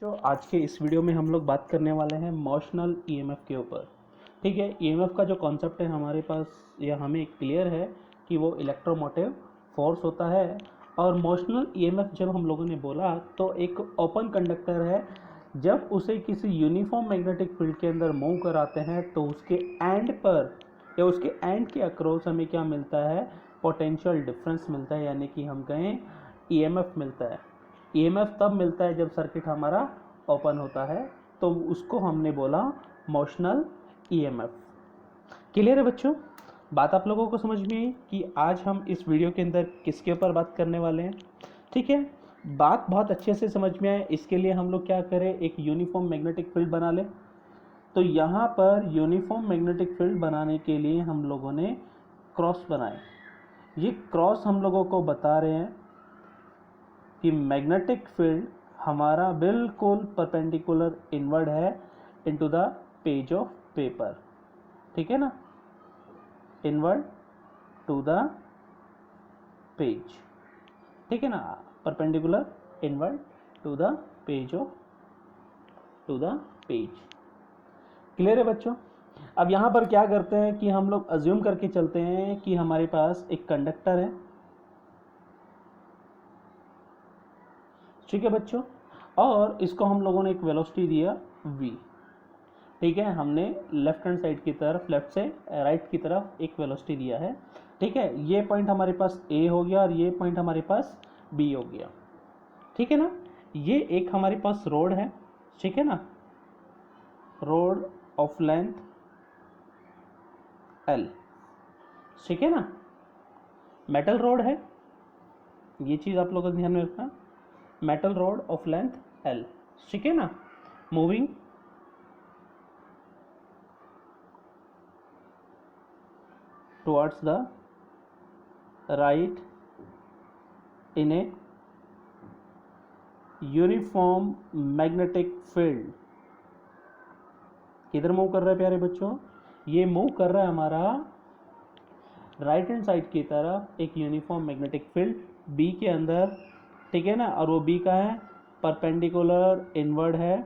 बच्चों, आज के इस वीडियो में हम लोग बात करने वाले हैं मोशनल ईएमएफ के ऊपर। ठीक है, ईएमएफ का जो कॉन्सेप्ट है हमारे पास या हमें क्लियर है कि वो इलेक्ट्रोमोटिव फोर्स होता है। और मोशनल ईएमएफ जब हम लोगों ने बोला तो एक ओपन कंडक्टर है, जब उसे किसी यूनिफॉर्म मैग्नेटिक फील्ड के अंदर मूव कराते हैं तो उसके एंड पर या उसके एंड के अक्रॉस हमें क्या मिलता है, पोटेंशियल डिफरेंस मिलता है, यानी कि हम कहें ईएमएफ मिलता है। ईएमएफ तब मिलता है जब सर्किट हमारा ओपन होता है, तो उसको हमने बोला मोशनल ईएमएफ। क्लियर है बच्चों? बात आप लोगों को समझ में आई कि आज हम इस वीडियो के अंदर किसके ऊपर बात करने वाले हैं। ठीक है, बात बहुत अच्छे से समझ में आए इसके लिए हम लोग क्या करें, एक यूनिफॉर्म मैग्नेटिक फील्ड बना लें। तो यहाँ पर यूनिफॉर्म मैग्नेटिक फील्ड बनाने के लिए हम लोगों ने क्रॉस बनाए। ये क्रॉस हम लोगों को बता रहे हैं कि मैग्नेटिक फील्ड हमारा बिल्कुल परपेंडिकुलर इनवर्ड है into the page of paper. ठीक है ना, इनवर्ड टू द पेज। ठीक है ना, perpendicular inward to the page of to the page. Clear है बच्चों? अब यहाँ पर क्या करते हैं कि हम लोग अज्यूम करके चलते हैं कि हमारे पास एक कंडक्टर है। ठीक है बच्चों, और इसको हम लोगों ने एक वेलोसिटी दिया v। ठीक है, हमने लेफ्ट हैंड साइड की तरफ, लेफ्ट से राइट की तरफ एक वेलोसिटी दिया है। ठीक है, ये पॉइंट हमारे पास a हो गया और ये पॉइंट हमारे पास b हो गया। ठीक है ना, ये एक हमारे पास रोड है। ठीक है ना, रोड ऑफ लेंथ l। ठीक है ना, मेटल रोड है, ये चीज़ आप लोगों को ध्यान में रखना। Metal road of length l। ठीक है ना, moving towards the right in a uniform magnetic field। किधर मूव कर रहा है प्यारे बच्चों? ये मूव कर रहा है हमारा राइट हैंड साइड की तरफ एक यूनिफॉर्म मैग्नेटिक फील्ड बी के अंदर। ठीक है ना, और वो बी का है परपेंडिकुलर इनवर्ड है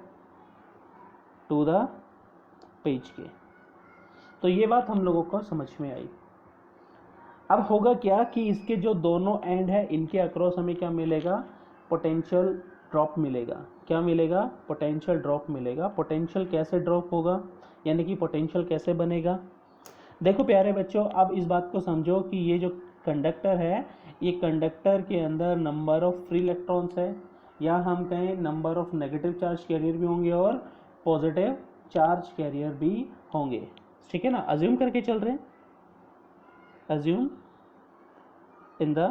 टू द पेज के। तो ये बात हम लोगों को समझ में आई। अब होगा क्या कि इसके जो दोनों एंड है इनके अक्रॉस हमें क्या मिलेगा, पोटेंशियल ड्रॉप मिलेगा। क्या मिलेगा? पोटेंशियल ड्रॉप मिलेगा। पोटेंशियल कैसे ड्रॉप होगा, यानी कि पोटेंशियल कैसे बनेगा? देखो प्यारे बच्चों, अब इस बात को समझो कि ये जो कंडक्टर है, ये कंडक्टर के अंदर नंबर ऑफ फ्री इलेक्ट्रॉन्स है, या हम कहें number of negative charge carrier भी होंगे और पॉजिटिव चार्ज कैरियर भी होंगे। ठीक है ना, अज्यूम करके चल रहे हैं। assume in the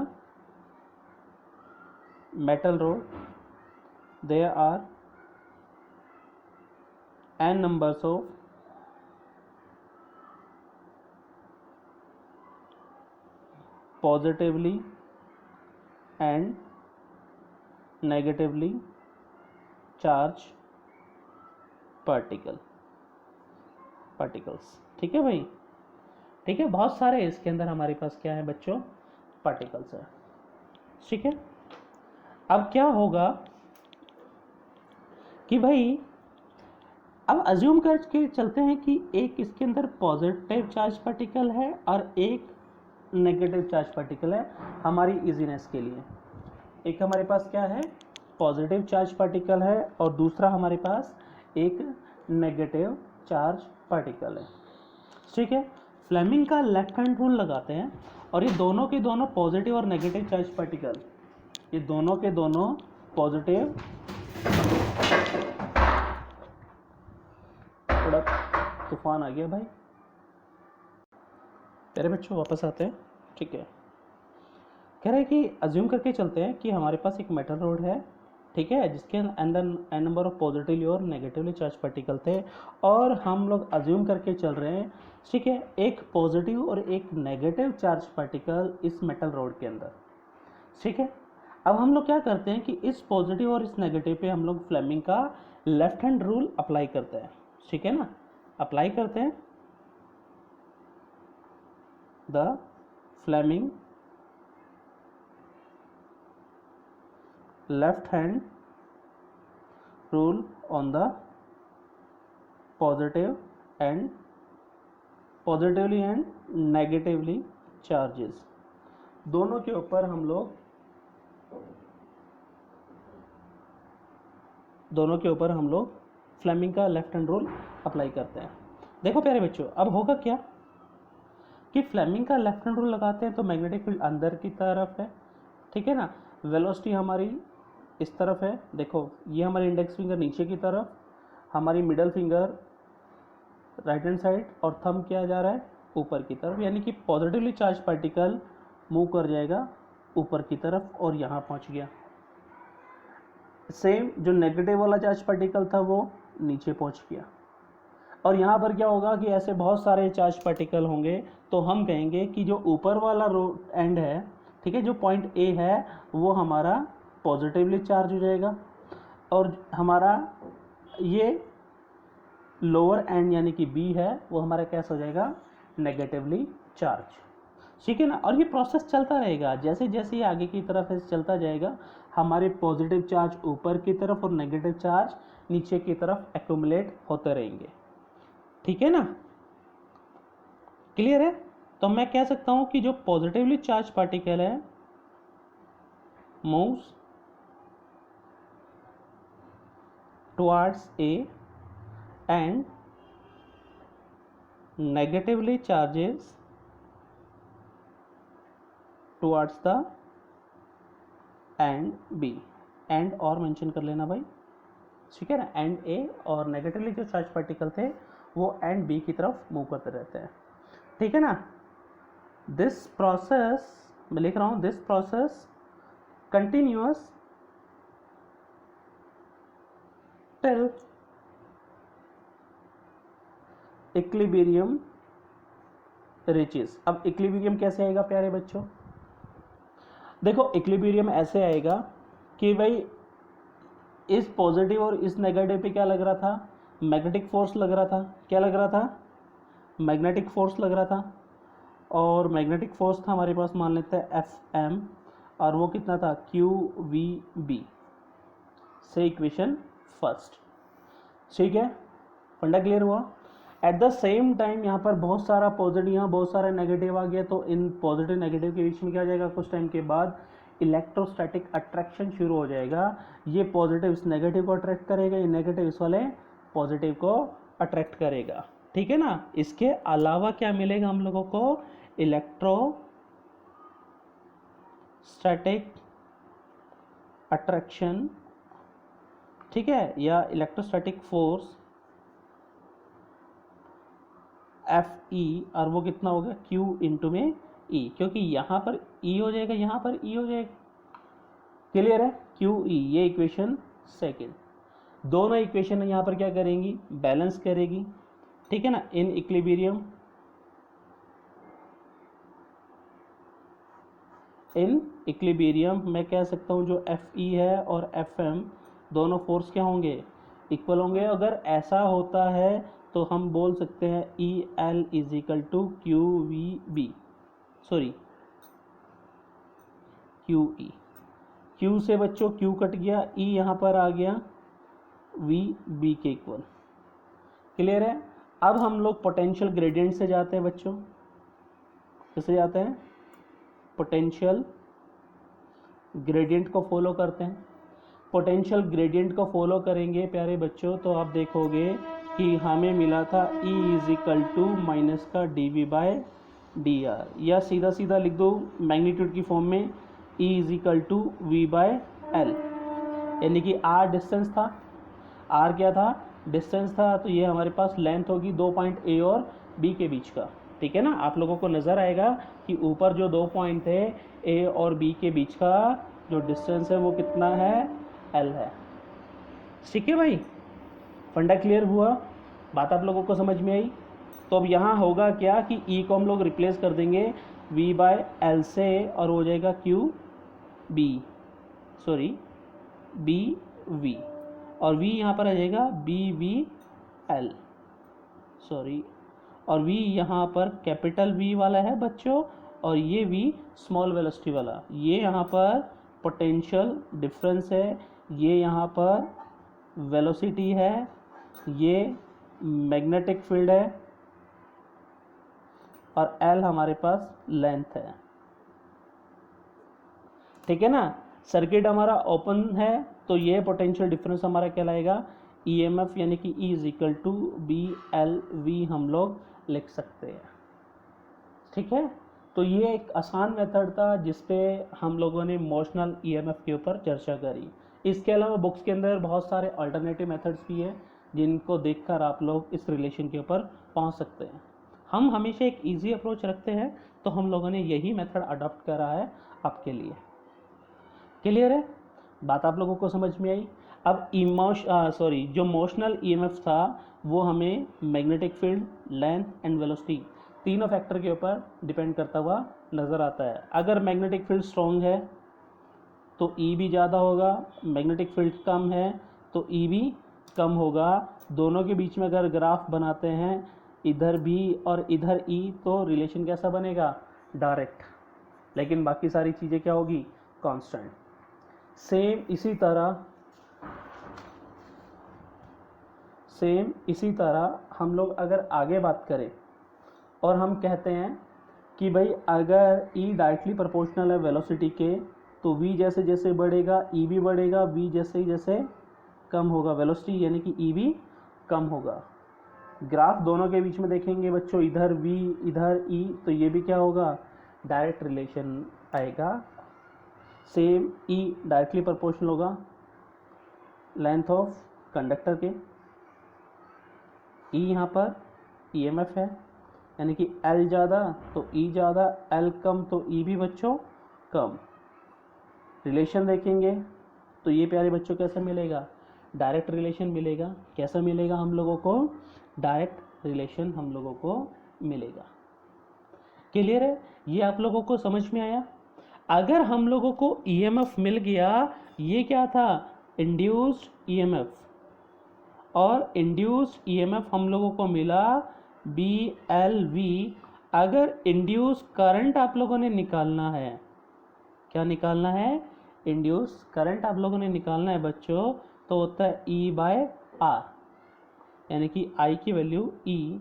metal rod there are n numbers of positively and negatively charged particles। ठीक है भाई, ठीक है, बहुत सारे इसके अंदर हमारे पास क्या है बच्चों, पार्टिकल्स है। ठीक है, अब क्या होगा कि भाई अब अज्यूम करके चलते हैं कि एक इसके अंदर पॉजिटिव चार्ज पार्टिकल है और एक नेगेटिव चार्ज पार्टिकल है हमारी इजीनेस के लिए। एक हमारे पास क्या है, पॉजिटिव चार्ज पार्टिकल है और दूसरा हमारे पास एक नेगेटिव चार्ज पार्टिकल है। ठीक है, फ्लेमिंग का लेफ्ट हैंड रूल लगाते हैं और ये दोनों के दोनों पॉजिटिव और नेगेटिव चार्ज पार्टिकल, ये दोनों के दोनों पॉजिटिव, थोड़ा तूफान आ गया भाई, तेरे बच्चों वापस आते हैं। ठीक है, कह रहे हैं कि अज्यूम करके चलते हैं कि हमारे पास एक मेटल रोड है। ठीक है, जिसके अंदर एन नंबर ऑफ पॉजिटिवली और नेगेटिवली चार्ज पार्टिकल थे, और हम लोग अज्यूम करके चल रहे हैं, ठीक है, एक पॉजिटिव और एक नेगेटिव चार्ज पार्टिकल इस मेटल रोड के अंदर। ठीक है, अब हम लोग क्या करते हैं कि इस पॉजिटिव और इस नेगेटिव पे हम लोग फ्लेमिंग का लेफ्ट हैंड रूल अप्लाई करते हैं। ठीक है ना, अप्लाई करते हैं the Fleming left hand rule on the positively and negatively charges. दोनों के ऊपर हम लोग फ्लेमिंग का लेफ्ट हैंड रूल अप्लाई करते हैं। देखो प्यारे बच्चों, अब होगा क्या कि फ्लेमिंग का लेफ्ट हैंड रूल लगाते हैं तो मैग्नेटिक फील्ड अंदर की तरफ है, ठीक है ना। वेलोसिटी हमारी इस तरफ है, देखो ये हमारी इंडेक्स फिंगर नीचे की तरफ, हमारी middle finger right hand side और थंब किया जा रहा है ऊपर की तरफ, यानी कि पॉजिटिवली चार्ज पार्टिकल मूव कर जाएगा ऊपर की तरफ और यहाँ पहुँच गया। सेम जो नेगेटिव वाला चार्ज पार्टिकल था वो नीचे पहुँच गया। और यहाँ पर क्या होगा कि ऐसे बहुत सारे चार्ज पार्टिकल होंगे, तो हम कहेंगे कि जो ऊपर वाला एंड है, ठीक है, जो पॉइंट ए है वो हमारा पॉजिटिवली चार्ज हो जाएगा और हमारा ये लोअर एंड यानी कि बी है वो हमारा कैसा हो जाएगा, नेगेटिवली चार्ज, ठीक है ना। और ये प्रोसेस चलता रहेगा, जैसे जैसे ये आगे की तरफ ऐसे चलता जाएगा, हमारे पॉजिटिव चार्ज ऊपर की तरफ और नेगेटिव चार्ज नीचे की तरफ एक्यूमुलेट होते रहेंगे, ठीक है ना। क्लियर है? तो मैं कह सकता हूं कि जो पॉजिटिवली चार्ज पार्टिकल है moves towards A and negatively charges towards the end B. And और मेंशन कर लेना भाई, ठीक है ना। एंड ए और नेगेटिवली जो चार्ज पार्टिकल थे वो एंड बी की तरफ मूव करते रहते हैं, ठीक है ना। दिस प्रोसेस, मैं लिख रहा हूं, this process continuous till equilibrium reaches. अब इक्विलिब्रियम कैसे आएगा प्यारे बच्चों? देखो इक्विलिब्रियम ऐसे आएगा कि भाई इस पॉजिटिव और इस नेगेटिव पे क्या लग रहा था, मैग्नेटिक फोर्स लग रहा था। क्या लग रहा था? मैग्नेटिक फोर्स लग रहा था। और मैग्नेटिक फोर्स था हमारे पास, मान लेते हैं Fm, और वो कितना था, QVB से इक्वेशन फर्स्ट, ठीक है। फंडा क्लियर हुआ। एट द सेम टाइम यहाँ पर बहुत सारा पॉजिटिव, यहाँ बहुत सारा नेगेटिव आ गया, तो इन पॉजिटिव नेगेटिव के बीच में क्या हो जाएगा, कुछ टाइम के बाद इलेक्ट्रोस्टैटिक अट्रैक्शन शुरू हो जाएगा। ये पॉजिटिव इस नेगेटिव को अट्रैक्ट करेगा, ये नेगेटिव इस वाले पॉजिटिव को अट्रैक्ट करेगा, ठीक है ना। इसके अलावा क्या मिलेगा हम लोगों को, इलेक्ट्रोस्टैटिक अट्रैक्शन, ठीक है, या इलेक्ट्रोस्टैटिक फोर्स Fe, और वो कितना होगा, Q इंटू में E, क्योंकि यहाँ पर E हो जाएगा, यहाँ पर E हो जाएगा। क्लियर है? QE, ये इक्वेशन सेकेंड। दोनों इक्वेशन यहाँ पर क्या करेंगी, बैलेंस करेगी, ठीक है ना। इन इक्विलिब्रियम मैं कह सकता हूँ जो Fe है और Fm दोनों फोर्स क्या होंगे, इक्वल होंगे। अगर ऐसा होता है तो हम बोल सकते हैं EL is equal to QVB, sorry QE। Q से बच्चों Q कट गया, E यहाँ पर आ गया VB के इक्वल। क्लियर है? अब हम लोग पोटेंशियल ग्रेडियंट से जाते हैं बच्चों। किससे जाते हैं? पोटेंशियल ग्रेडियंट को फॉलो करते हैं। पोटेंशियल ग्रेडियंट को फॉलो करेंगे प्यारे बच्चों तो आप देखोगे कि हमें मिला था E is equal to minus का dV/dr, या सीधा सीधा लिख दो मैग्नीट्यूड की फॉर्म में E is equal to V/L, यानी कि R डिस्टेंस था, R क्या था, डिस्टेंस था, तो ये हमारे पास लेंथ होगी 2 पॉइंट A और B के बीच का, ठीक है ना। आप लोगों को नज़र आएगा कि ऊपर जो 2 पॉइंट थे A और B के बीच का जो डिस्टेंस है वो कितना है, L है, ठीक है भाई। फंडा क्लियर हुआ, बात आप लोगों को समझ में आई। तो अब यहाँ होगा क्या कि E को हम लोग रिप्लेस कर देंगे V/L से और हो जाएगा BV, और V यहाँ पर आ जाएगा BVL, और V यहाँ पर कैपिटल V वाला है बच्चों, और ये V स्मॉल वेलोसिटी वाला। ये यहाँ पर पोटेंशियल डिफरेंस है, ये यहाँ पर वेलोसिटी है, ये मैग्नेटिक फील्ड है, और एल हमारे पास लेंथ है। ठीक है ना। सर्किट हमारा ओपन है, तो ये पोटेंशियल डिफरेंस हमारा कहलाएगा ईएमएफ, यानी कि E is equal to B L V हम लोग लिख सकते हैं। ठीक है, तो ये एक आसान मेथड था जिसपे हम लोगों ने मोशनल ईएमएफ के ऊपर चर्चा करी। इसके अलावा बुक्स के अंदर बहुत सारे अल्टरनेटिव मेथड्स भी हैं जिनको देखकर आप लोग इस रिलेशन के ऊपर पहुंच सकते हैं। हम हमेशा एक इजी अप्रोच रखते हैं, तो हम लोगों ने यही मेथड अडॉप्ट करा है आपके लिए। क्लियर है, बात आप लोगों को समझ में आई। अब जो मोशनल ईएमएफ था वो हमें magnetic field, length and velocity तीनों फैक्टर के ऊपर डिपेंड करता हुआ नज़र आता है। अगर मैग्नेटिक फील्ड स्ट्रॉन्ग है तो ई भी ज़्यादा होगा, मैग्नेटिक फील्ड कम है तो ई भी कम होगा। दोनों के बीच में अगर ग्राफ बनाते हैं, इधर भी और इधर ई, तो रिलेशन कैसा बनेगा? डायरेक्ट। लेकिन बाकी सारी चीज़ें क्या होगी? कांस्टेंट। सेम इसी तरह हम लोग अगर आगे बात करें और हम कहते हैं कि भाई अगर ई डायरेक्टली प्रोपोर्शनल है वेलोसिटी के, तो वी जैसे जैसे बढ़ेगा ई भी बढ़ेगा, वी जैसे जैसे कम होगा वेलोसिटी, यानी कि ई भी कम होगा। ग्राफ दोनों के बीच में देखेंगे बच्चों, इधर वी इधर ई, तो ये भी क्या होगा? डायरेक्ट रिलेशन आएगा। सेम ई डायरेक्टली प्रोपोर्शनल होगा लेंथ ऑफ कंडक्टर के। ई यहाँ पर ईएमएफ है, यानी कि एल ज़्यादा तो ई ज़्यादा, एल कम तो ई भी बच्चों कम। रिलेशन देखेंगे तो ये प्यारे बच्चों कैसा मिलेगा? डायरेक्ट रिलेशन मिलेगा। कैसा मिलेगा हम लोगों को? डायरेक्ट रिलेशन हम लोगों को मिलेगा। क्लियर है, ये आप लोगों को समझ में आया। अगर हम लोगों को ईएमएफ मिल गया, ये क्या था? इंड्यूस्ड ईएमएफ, और इंड्यूस्ड ईएमएफ हम लोगों को मिला बी एल वी। अगर इंड्यूस करंट आप लोगों ने निकालना है, क्या निकालना है? इंड्यूस करंट आप लोगों ने निकालना है बच्चों, तो होता है ई बाय आर, यानी कि आई की वैल्यू, ई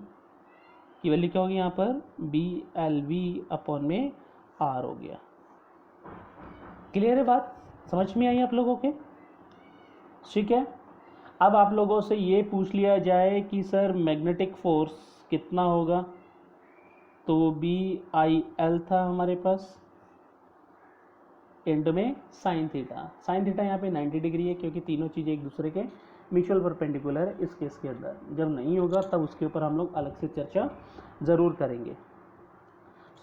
की वैल्यू क्या होगी यहाँ पर? बी एल वी अपॉन में आर हो गया। क्लियर है, बात समझ में आई आप लोगों के? ठीक है, अब आप लोगों से ये पूछ लिया जाए कि सर मैग्नेटिक फोर्स कितना होगा, तो वो बी आई एल था हमारे पास, एंड में साइन थीटा। साइन थीटा यहाँ पे 90 डिग्री है, क्योंकि तीनों चीज़ें एक दूसरे के म्यूचुअल परपेंडिकुलर है इस केस के अंदर। जब नहीं होगा तब उसके ऊपर हम लोग अलग से चर्चा ज़रूर करेंगे।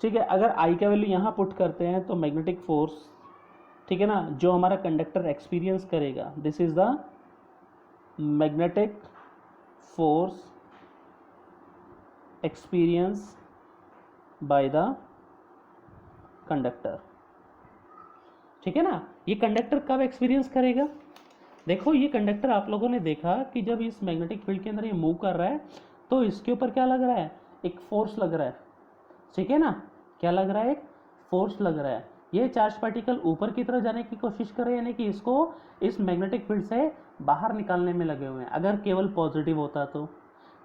ठीक है, अगर आई का वैल्यू यहाँ पुट करते हैं तो मैग्नेटिक फोर्स, ठीक है ना, जो हमारा कंडक्टर एक्सपीरियंस करेगा, this is the magnetic force experience by the conductor. ठीक है ना, ये कंडक्टर कब एक्सपीरियंस करेगा? देखो, ये कंडक्टर आप लोगों ने देखा कि जब इस मैग्नेटिक फील्ड के अंदर ये मूव कर रहा है तो इसके ऊपर क्या लग रहा है? एक फोर्स लग रहा है। ठीक है ना, क्या लग रहा है? एक फोर्स लग रहा है। ये चार्ज पार्टिकल ऊपर की तरफ जाने की कोशिश कर रहे हैं, यानी कि इसको इस मैग्नेटिक फील्ड से बाहर निकालने में लगे हुए हैं। अगर केवल पॉजिटिव होता तो,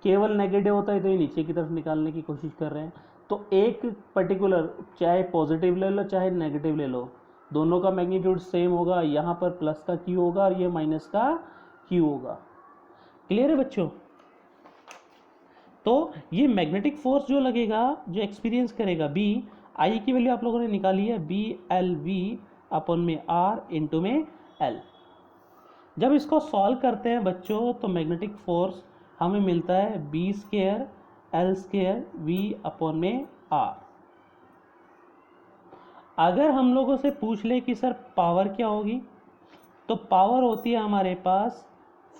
केवल नेगेटिव होता है तो ये नीचे की तरफ निकालने की कोशिश कर रहे हैं। तो एक पर्टिकुलर, चाहे पॉजिटिव ले लो चाहे नेगेटिव ले लो, दोनों का मैग्नीट्यूड सेम होगा। यहाँ पर प्लस का क्यू होगा और ये माइनस का क्यू होगा। क्लियर है बच्चों? तो ये मैग्नेटिक फोर्स जो लगेगा, जो एक्सपीरियंस करेगा, बी आई की वैल्यू आप लोगों ने निकाली है बी एल वी अपॉन में आर इंटू में एल। जब इसको सॉल्व करते हैं बच्चों तो मैग्नेटिक फोर्स हमें मिलता है B square L square V upon में आर। अगर हम लोगों से पूछ ले कि सर पावर क्या होगी, तो पावर होती है हमारे पास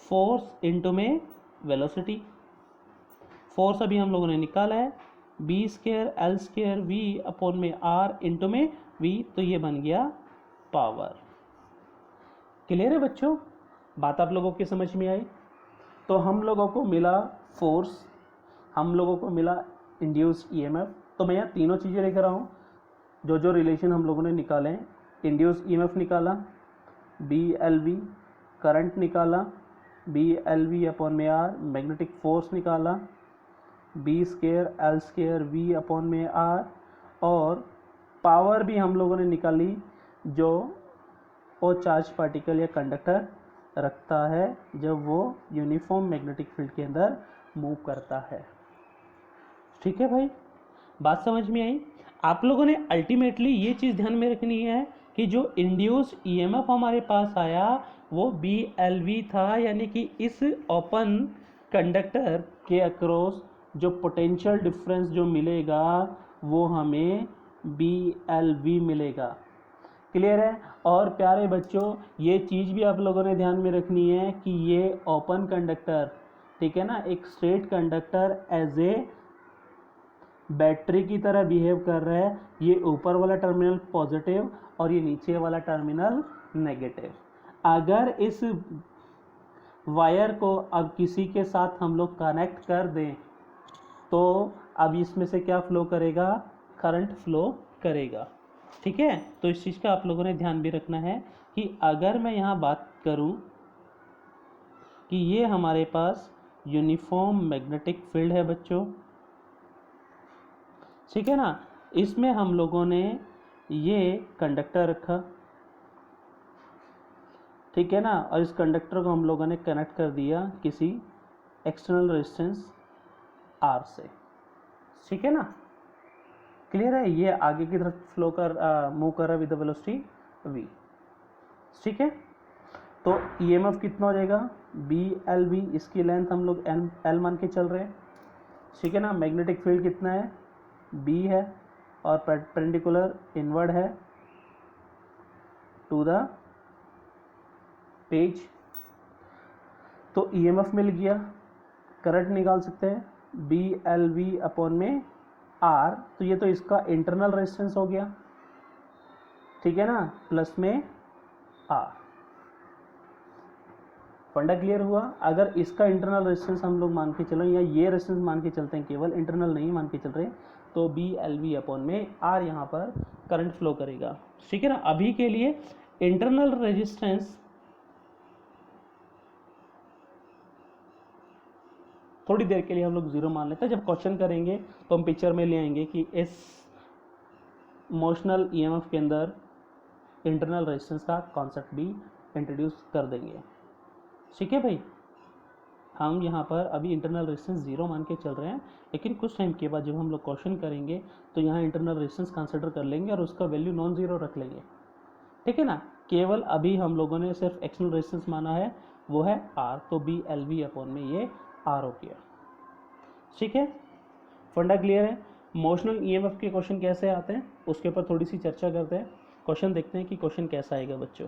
फोर्स इंटू में वेलोसिटी। फोर्स अभी हम लोगों ने निकाला है B square L square V upon में आर इंटू में वी, तो ये बन गया पावर। क्लियर है बच्चों? बात आप लोगों की समझ में आई? तो हम लोगों को मिला फोर्स, हम लोगों को मिला इंड्यूस्ड ईएमएफ। तो मैं यहाँ तीनों चीज़ें लेकर रहा हूँ, जो जो रिलेशन हम लोगों ने निकाले हैं। इंड्यूस्ड ईएमएफ निकाला, बी एल वी, करंट निकाला, बी एल वी अपॉन में आर, मैग्नेटिक फोर्स निकाला B square L square V upon में आर, और पावर भी हम लोगों ने निकाली जो वो चार्ज पार्टिकल या कंडक्टर रखता है जब वो यूनिफॉर्म मैग्नेटिक फील्ड के अंदर मूव करता है। ठीक है भाई, बात समझ में आई? आप लोगों ने अल्टीमेटली ये चीज़ ध्यान में रखनी है कि जो इंड्यूस्ड ईएमएफ हमारे पास आया वो बी एल वी था, यानी कि इस ओपन कंडक्टर के अक्रॉस जो पोटेंशियल डिफरेंस जो मिलेगा वो हमें बी एल वी मिलेगा। क्लियर है? और प्यारे बच्चों, ये चीज़ भी आप लोगों ने ध्यान में रखनी है कि ये ओपन कंडक्टर, ठीक है ना, एक straight conductor as a battery की तरह बिहेव कर रहा है। ये ऊपर वाला टर्मिनल पॉजिटिव और ये नीचे वाला टर्मिनल नेगेटिव। अगर इस वायर को अब किसी के साथ हम लोग कनेक्ट कर दें तो अब इसमें से क्या फ्लो करेगा? करंट फ्लो करेगा। ठीक है, तो इस चीज़ का आप लोगों ने ध्यान भी रखना है कि अगर मैं यहाँ बात करूँ कि ये हमारे पास यूनिफॉर्म मैग्नेटिक फील्ड है बच्चों, ठीक है ना, इसमें हम लोगों ने ये कंडक्टर रखा, ठीक है ना, और इस कंडक्टर को हम लोगों ने कनेक्ट कर दिया किसी एक्सटर्नल रेजिस्टेंस आर से। ठीक है ना, क्लियर है? ये आगे की तरफ फ्लो कर मूव कर रहा है विद द वेलोसिटी v। ठीक है, तो ईएमएफ कितना हो जाएगा? बी एल वी, इसकी लेंथ हम लोग एल मान के चल रहे हैं। ठीक है ना, मैग्नेटिक फील्ड कितना है? बी है और परपेंडिकुलर इनवर्ड है टू द पेज। तो ईएमएफ मिल गया, करंट निकाल सकते हैं बी एल वी अपॉन में आर, तो ये तो इसका इंटरनल रेजिस्टेंस हो गया, ठीक है ना, प्लस में आर। फंडा क्लियर हुआ? अगर इसका इंटरनल रेजिस्टेंस हम लोग मान के चलें या ये रेजिस्टेंस मान के चलते हैं, केवल इंटरनल नहीं मान के चल रहे, तो बी एल वी अपॉन में आर यहाँ पर करंट फ्लो करेगा। ठीक है ना, अभी के लिए इंटरनल रेजिस्टेंस थोड़ी देर के लिए हम लोग जीरो मान लेते हैं। जब क्वेश्चन करेंगे तो हम पिक्चर में ले आएंगे कि इस मोशनल ईएमएफ के अंदर इंटरनल रेजिस्टेंस का कॉन्सेप्ट भी इंट्रोड्यूस कर देंगे। ठीक है भाई, हम यहाँ पर अभी इंटरनल रेजिस्टेंस जीरो मान के चल रहे हैं, लेकिन कुछ टाइम के बाद जब हम लोग क्वेश्चन करेंगे तो यहाँ इंटरनल रेजिस्टेंस कंसिडर कर लेंगे और उसका वैल्यू नॉन जीरो रख लेंगे। ठीक है ना, केवल अभी हम लोगों ने सिर्फ एक्सटर्नल रेजिस्टेंस माना है, वो है आर, तो बी एल वी अपॉन में ये आर हो गया। ठीक है, फंडा क्लियर है? मोशनल ईएमएफ के क्वेश्चन कैसे आते हैं उसके ऊपर थोड़ी सी चर्चा करते हैं। क्वेश्चन देखते हैं कि क्वेश्चन कैसा आएगा बच्चों।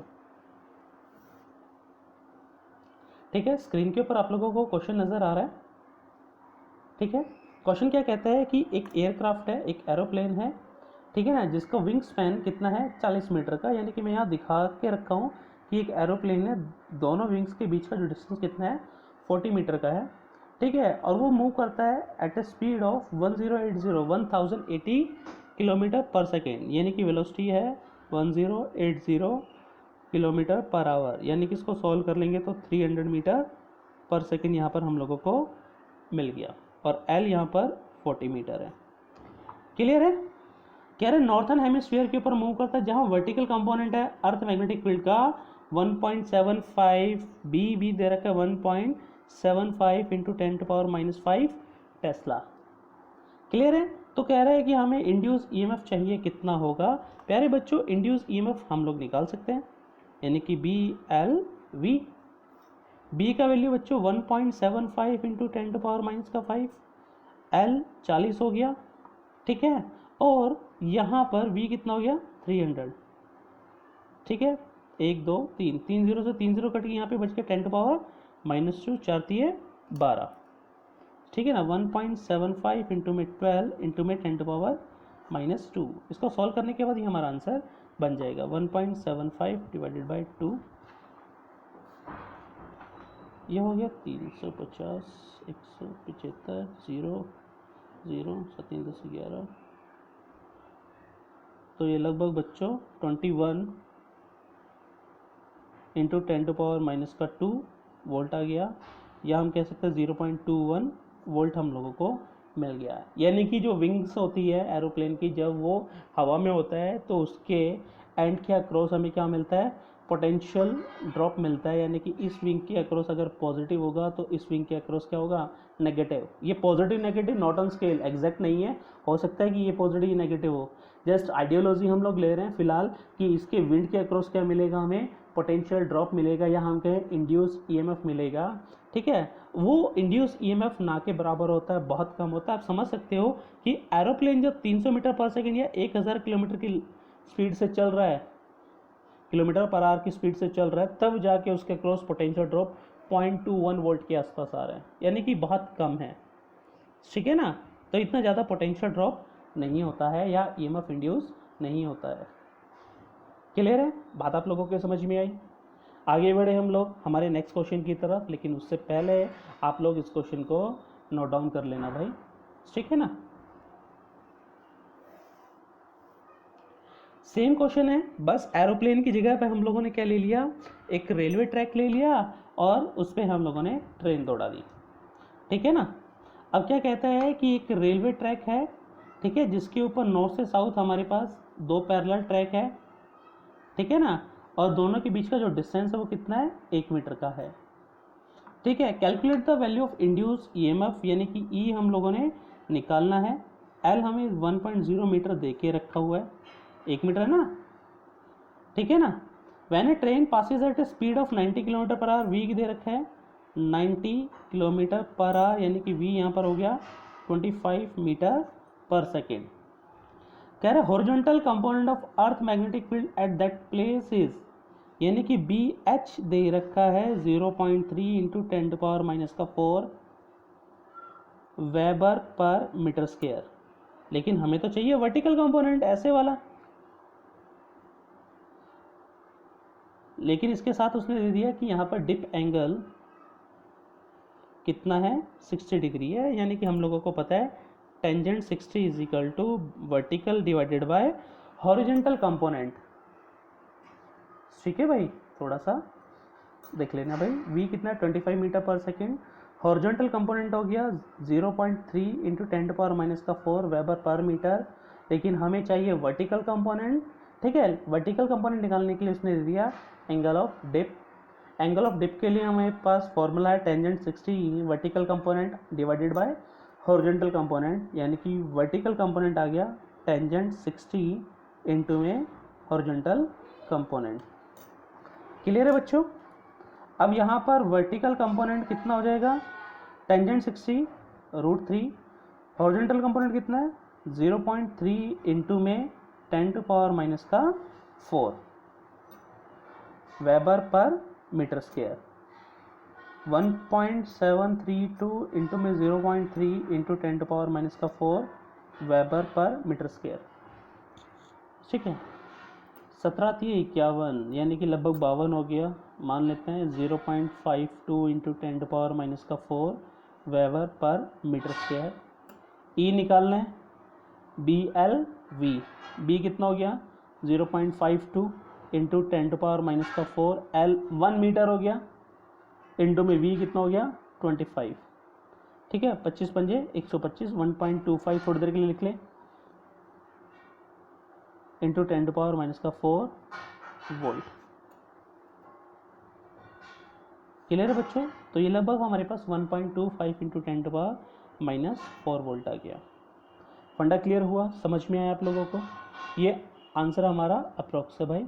ठीक है, स्क्रीन के ऊपर आप लोगों को क्वेश्चन नज़र आ रहा है। ठीक है, क्वेश्चन क्या कहता है कि एक एयरक्राफ्ट है, एक एरोप्लेन है, ठीक है ना, जिसका विंग स्पैन कितना है? 40 मीटर का, यानी कि मैं यहाँ दिखा के रखा हूँ कि एक एरोप्लेन है, दोनों विंग्स के बीच का जो डिस्टेंस कितना है? 40 मीटर का है। ठीक है, और वो मूव करता है at a speed of 1080 kilometre पर सेकेंड, यानी कि वेलोसिटी है 1080 किलोमीटर पर आवर, यानी कि इसको सॉल्व कर लेंगे तो 300 मीटर पर सेकेंड यहाँ पर हम लोगों को मिल गया, और एल यहाँ पर 40 मीटर है। क्लियर है? कह रहे नॉर्थन हेमिस्फीयर के ऊपर मूव करता है, जहाँ वर्टिकल कंपोनेंट है अर्थ मैग्नेटिक फील्ड का 1.75 बी दे रखा है 1.75 इंटू 10⁻⁻5 टेस्ला। क्लियर है? तो कह रहा है कि हमें इंड्यूस ईएमएफ चाहिए, कितना होगा? प्यारे बच्चों, इंड्यूस ईएमएफ हम लोग निकाल सकते हैं, यानी कि बी एल वी। बी का वैल्यू बच्चों 1.75 इंटू 10⁻⁻5, एल 40 हो गया, ठीक है, और यहाँ पर v कितना हो गया? 300। ठीक है, 1 2 3 3 जीरो से 3 जीरो कट गई, यहाँ पे बच गया 10⁻⁻2, 4 3 12। ठीक है ना, 1.75 इंटू में 12 इंटू में 10⁻⁻2। इसको सॉल्व करने के बाद ही हमारा आंसर बन जाएगा 1.75 डिवाइडेड बाई 2, ये हो गया 350, 175, 0 0 7 10 11, तो ये लगभग बच्चों 21 इंटू 10⁻⁻2 वोल्ट आ गया, या हम कह सकते हैं 0.21 वोल्ट हम लोगों को मिल गया। यानी कि जो विंग्स होती है एरोप्लेन की, जब वो हवा में होता है तो उसके एंड के अक्रॉस हमें क्या मिलता है, पोटेंशियल ड्रॉप मिलता है। यानी कि इस विंग के अक्रॉस अगर पॉजिटिव होगा तो इस विंग के अक्रॉस क्या होगा, नेगेटिव। ये positive negative not on scale, exact नहीं है, हो सकता है कि ये पॉजिटिव नेगेटिव हो, जस्ट आइडियोलॉजी हम लोग ले रहे हैं फिलहाल कि इसके विंड के अक्रॉस क्या मिलेगा, हमें पोटेंशियल ड्रॉप मिलेगा, या हम कहें इंड्यूस ईएमएफ मिलेगा। ठीक है, वो इंड्यूस ईएमएफ ना के बराबर होता है, बहुत कम होता है। आप समझ सकते हो कि एरोप्लेन जब 300 मीटर पर सेकेंड या 1000 किलोमीटर की स्पीड से चल रहा है, किलोमीटर पर आवर की स्पीड से चल रहा है, तब जाके उसके क्रॉस पोटेंशियल ड्रॉप 0.21 वोल्ट के आसपास आ रहे हैं, यानी कि बहुत कम है। ठीक है ना, तो इतना ज़्यादा पोटेंशियल ड्रॉप नहीं होता है या ईएमएफ इंड्यूस नहीं होता है। क्लियर है, बात आप लोगों के समझ में आई। आगे बढ़े हम लोग हमारे नेक्स्ट क्वेश्चन की तरफ, लेकिन उससे पहले आप लोग इस क्वेश्चन को नोट डाउन कर लेना भाई, ठीक है ना। सेम क्वेश्चन है, बस एरोप्लेन की जगह पे हम लोगों ने क्या ले लिया, एक रेलवे ट्रैक ले लिया और उस पर हम लोगों ने ट्रेन दौड़ा दी। ठीक है ना। अब क्या कहता है कि एक रेलवे ट्रैक है, ठीक है, जिसके ऊपर नॉर्थ से साउथ हमारे पास 2 पैरेलल ट्रैक है, ठीक है ना, और दोनों के बीच का जो डिस्टेंस है वो कितना है, 1 मीटर का है। ठीक है, calculate the value of induce EMF, यानी कि ई हम लोगों ने निकालना है। एल हमें 1.0 मीटर दे के रखा हुआ है, 1 मीटर है ना, ठीक है ना। When a train passes at a speed of 90 kilometre per hour, v दे रखा है 90 किलोमीटर पर आवर, यानी कि वी यहाँ पर हो गया 25 मीटर पर सेकेंड। कह रहे horizontal component of earth magnetic field at that place is, यानी कि बी एच दे रखा है 0.3 इंटू 10⁻⁴ वेबर पर मीटर स्क्वायर। लेकिन हमें तो चाहिए वर्टिकल कंपोनेंट ऐसे वाला, लेकिन इसके साथ उसने दे दिया कि यहाँ पर डिप एंगल कितना है, 60 डिग्री है। यानी कि हम लोगों को पता है tangent 60 is equal to vertical divided by horizontal component. ठीक है भाई, थोड़ा सा देख लेना भाई, v कितना है 25 मीटर पर सेकेंड, हॉरिजॉन्टल कंपोनेंट हो गया 0.3 इंटू 10⁻⁴ वेबर पर मीटर। लेकिन हमें चाहिए वर्टिकल कंपोनेंट। ठीक है, वर्टिकल कंपोनेंट निकालने के लिए उसने दे दिया angle of dip. Angle of dip के लिए हमारे पास फॉर्मूला है tangent 60 vertical component divided by horizontal component, यानी कि वर्टिकल कंपोनेंट आ गया टेंजेंट 60 इंटू में हॉरिजॉन्टल कंपोनेंट। क्लियर है बच्चों। अब यहाँ पर वर्टिकल कंपोनेंट कितना हो जाएगा, टेंजेंट 60 √3, हॉरिजॉन्टल कंपोनेंट कितना है 0.3 इंटू में 10⁻⁴ वेबर पर मीटर स्क्वायर। 1.732 इंटू में 0.3 इंटू 10⁻⁴ वेबर पर मीटर स्क्वायर। ठीक है, 17×51 यानी कि लगभग 52 हो गया, मान लेते हैं 0.52 इंटू 10⁻⁴ वेबर पर मीटर स्क्वायर। ई निकालना है, बी एल वी, बी कितना हो गया 0.52 इंटू 10⁻⁴, एल 1 मीटर हो गया, इंटू में वी कितना हो गया 25। ठीक है, 25 पंजे 125, 1.25 थोड़ी देर के लिए लिख लें, इंटू 10⁻⁴ वोल्ट। क्लियर है बच्चों। तो ये लगभग हमारे पास 1.25 इंटू 10⁻⁴ वोल्ट आ गया। फंडा क्लियर हुआ, समझ में आया आप लोगों को। ये आंसर हमारा अप्रोक्स है भाई।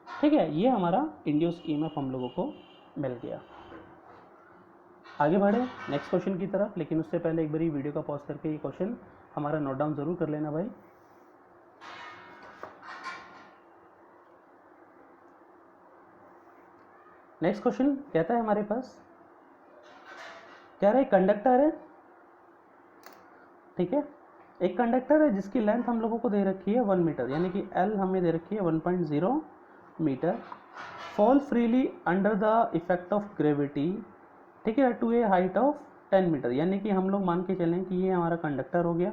ठीक है, ये हमारा इंड्यूस ईएमएफ हम लोगों को मिल गया। आगे बढ़े नेक्स्ट क्वेश्चन की तरफ, लेकिन उससे पहले एक बारी वीडियो का पॉज करके ये क्वेश्चन हमारा नोट डाउन जरूर कर लेना भाई। नेक्स्ट क्वेश्चन कहता है हमारे पास, कह रहा है कंडक्टर है, ठीक है, एक कंडक्टर है जिसकी लेंथ हम लोगों को दे रखी है 1 मीटर, यानी कि एल हमें दे रखी है 1.0 metre, fall freely under the effect of gravity, ठीक है, to a height of 10 metre. यानी कि हम लोग मान के चलें कि ये हमारा कंडक्टर हो गया,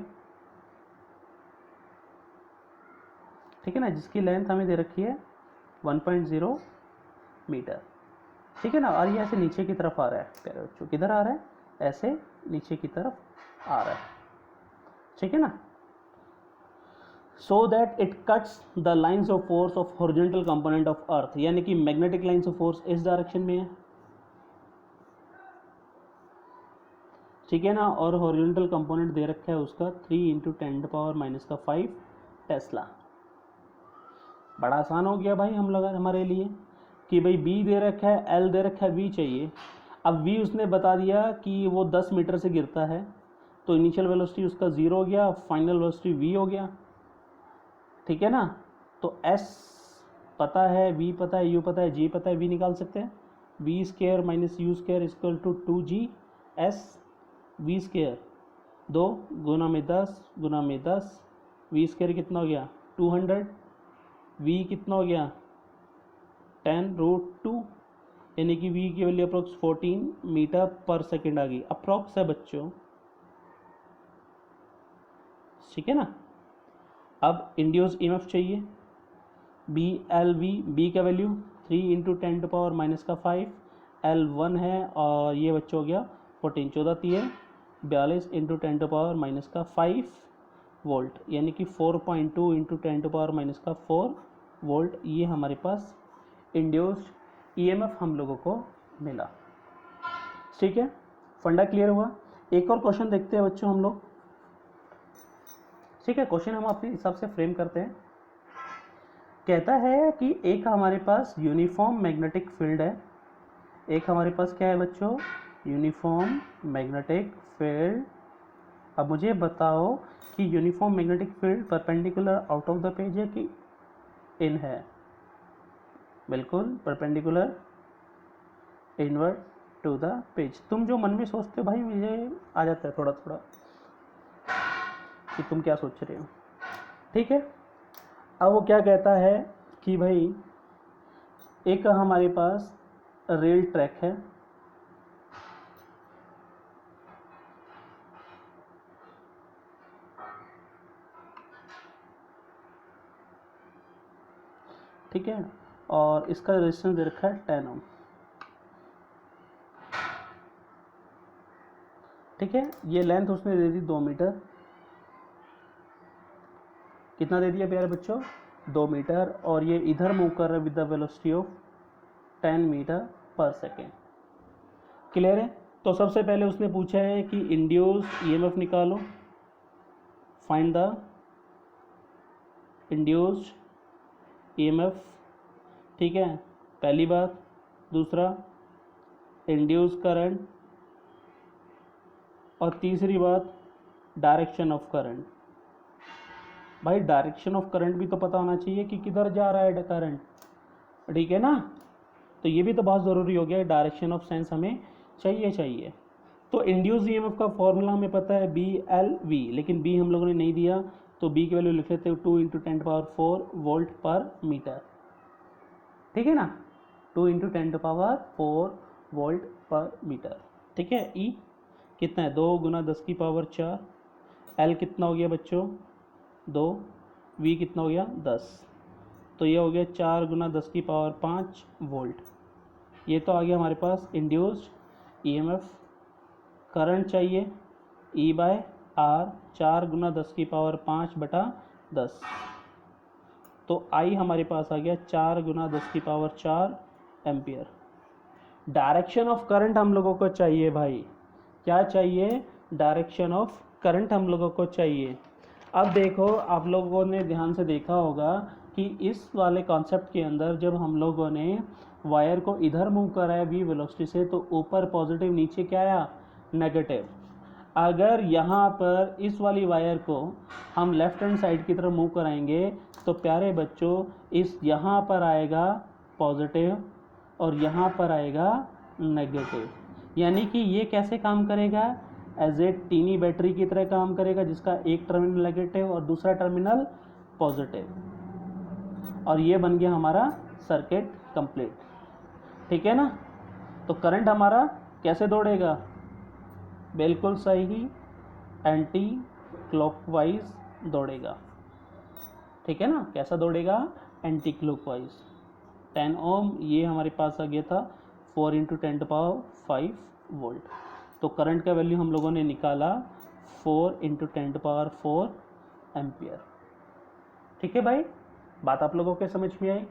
ठीक है ना, जिसकी लेंथ हमें दे रखी है 1.0 मीटर। ठीक है ना। और ये ऐसे नीचे की तरफ आ रहा है प्यारे बच्चों, किधर आ रहा है, ऐसे नीचे की तरफ आ रहा है, ठीक है ना। So that it cuts the lines of force of horizontal component of अर्थ, यानी कि मैग्नेटिक लाइन्स ऑफ फोर्स इस डायरेक्शन में है, ठीक है ना। और हॉरिजॉन्टल कंपोनेंट दे रखा है उसका 3 × 10⁻⁻5 टेस्ला। बड़ा आसान हो गया भाई हम लोग हमारे लिए कि भाई बी दे रखा है, एल दे रखा है, वी चाहिए। अब वी उसने बता दिया कि वो 10 मीटर से गिरता है, तो इनिशियल वेलोसिटी उसका 0 हो गया, फाइनल वेलोसिटी वी हो गया, ठीक है ना। तो एस पता है, वी पता है, यू पता है, जी पता है, वी निकाल सकते हैं। V square minus U square equal to 2g S V square 2 गुना में 10 गुना में 10, वी स्क्वायर कितना हो गया 200, वी कितना हो गया 10√2, यानी कि वी की वैल्यू अप्रोक्स 14 मीटर पर सेकेंड आ गई, अप्रोक्स है बच्चों, ठीक है ना। अब इंड्यूस ईएमएफ चाहिए, बी एल वी, बी का वैल्यू 3 × 10⁻⁻5, एल 1 है और ये बच्चों हो गया 14, 14 3 42 × 10⁻⁻5 वोल्ट, यानी कि 4.2 × 10⁻⁻4 वोल्ट, ये हमारे पास इंड्यूस्ड ईएमएफ हम लोगों को मिला, ठीक है। फंडा क्लियर हुआ। एक और क्वेश्चन देखते हैं बच्चों हम लोग, ठीक है। क्वेश्चन हम अपने हिसाब से फ्रेम करते हैं। कहता है कि एक हमारे पास यूनिफॉर्म मैग्नेटिक फील्ड है, एक हमारे पास क्या है बच्चों, यूनिफॉर्म मैग्नेटिक फील्ड। अब मुझे बताओ कि uniform magnetic field perpendicular out of the page है कि इन है, बिल्कुल perpendicular inward to the page. तुम जो मन में सोचते हो भाई मुझे आ जाता है थोड़ा थोड़ा कि तुम क्या सोच रहे हो, ठीक है। अब वो क्या कहता है कि भाई एक हमारे पास रेल ट्रैक है, ठीक है, और इसका रेजिस्टेंस दे रखा है 10 ओम, ठीक है। ये लेंथ उसने दे दी 2 मीटर, कितना दे दिया प्यारे बच्चों 2 मीटर, और ये इधर मूव कर रहा है with the velocity of 10 metre पर सेकेंड, क्लियर है। तो सबसे पहले उसने पूछा है कि इंड्यूस्ड ईएमएफ निकालो, फाइंड द इंड्यूस्ड ईएमएफ, ठीक है, पहली बात। दूसरा इंड्यूस करंट, और तीसरी बात डायरेक्शन ऑफ करंट। भाई डायरेक्शन ऑफ करंट भी तो पता होना चाहिए कि किधर जा रहा है करंट, ठीक है ना। तो ये भी तो बहुत ज़रूरी हो गया, डायरेक्शन ऑफ सेंस हमें चाहिए। तो इंड्यूस ईएमएफ का फॉर्मूला हमें पता है BLV, लेकिन B हम लोगों ने नहीं दिया, तो B की वैल्यू लिख लेते हैं 2 × 10⁻4 वोल्ट पर मीटर, ठीक है ना, 2 × 10⁻4 वोल्ट पर मीटर, ठीक है। E कितना है 2 × 10⁻4, L कितना हो गया बच्चों 2, V कितना हो गया 10, तो ये हो गया 4 × 10⁵ वोल्ट। ये तो आ गया हमारे पास इंड्यूस्ड ईएमएफ। करंट चाहिए E/R 4 × 10⁵ 10, तो I हमारे पास आ गया 4 × 10⁴ एम्पियर। डायरेक्शन ऑफ करंट हम लोगों को चाहिए भाई, क्या चाहिए, डायरेक्शन ऑफ करंट हम लोगों को चाहिए। अब देखो आप लोगों ने ध्यान से देखा होगा कि इस वाले कॉन्सेप्ट के अंदर जब हम लोगों ने वायर को इधर मूव कराया v वेलोसिटी से, तो ऊपर पॉजिटिव नीचे क्या आया नेगेटिव। अगर यहाँ पर इस वाली वायर को हम लेफ्ट हैंड साइड की तरफ मूव कराएंगे तो प्यारे बच्चों इस यहाँ पर आएगा पॉजिटिव और यहाँ पर आएगा नेगेटिव, यानी कि ये कैसे काम करेगा, एज ए टीनी बैटरी की तरह काम करेगा, जिसका एक टर्मिनल नेगेटिव और दूसरा टर्मिनल पॉजिटिव, और ये बन गया हमारा सर्किट कंप्लीट, ठीक है ना। तो करंट हमारा कैसे दौड़ेगा, बिल्कुल सही एंटी क्लॉकवाइज दौड़ेगा, ठीक है ना। कैसा दौड़ेगा, एंटी क्लॉकवाइज। 10 ओम ये हमारे पास आ गया था 4 इंटू 10⁵ वोल्ट। तो करंट का वैल्यू हम लोगों ने निकाला 4 इंटू 10⁴ एम्पियर। ठीक है भाई, बात आप लोगों के समझ में आई?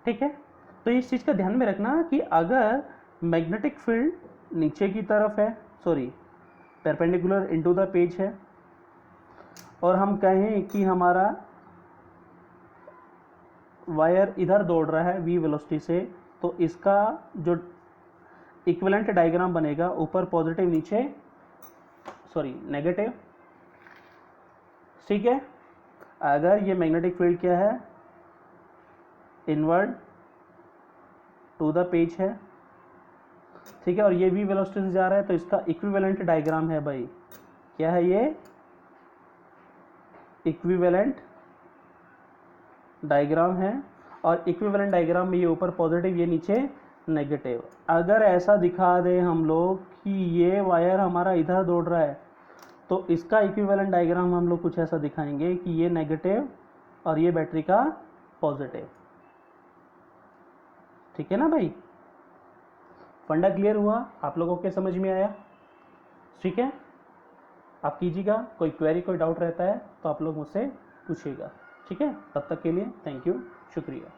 ठीक है, तो इस चीज़ का ध्यान में रखना कि अगर मैग्नेटिक फील्ड नीचे की तरफ है, sorry perpendicular into the page है, और हम कहें कि हमारा वायर इधर दौड़ रहा है v वेलोसिटी से, तो इसका जो इक्विवेलेंट डायग्राम बनेगा ऊपर पॉजिटिव नीचे सॉरी नेगेटिव। ठीक है, अगर ये मैग्नेटिक फील्ड क्या है, इनवर्ड टू द पेज है, ठीक है, और ये v वेलोसिटी से जा रहा है, तो इसका इक्विवेलेंट डायग्राम है भाई, क्या है ये, इक्विवेलेंट डायग्राम है। और इक्विवेलेंट डायग्राम में ये ऊपर पॉजिटिव ये नीचे नेगेटिव। अगर ऐसा दिखा दे हम लोग कि ये वायर हमारा इधर दौड़ रहा है, तो इसका इक्विवेलेंट डायग्राम हम लोग कुछ ऐसा दिखाएंगे कि ये नेगेटिव और ये बैटरी का पॉजिटिव। ठीक है ना भाई, फंडा क्लियर हुआ, आप लोगों के समझ में आया? ठीक है, आप कीजिएगा, कोई क्वेरी कोई डाउट रहता है तो आप लोग मुझसे पूछिएगा। ठीक है, तब तक के लिए थैंक यू, शुक्रिया।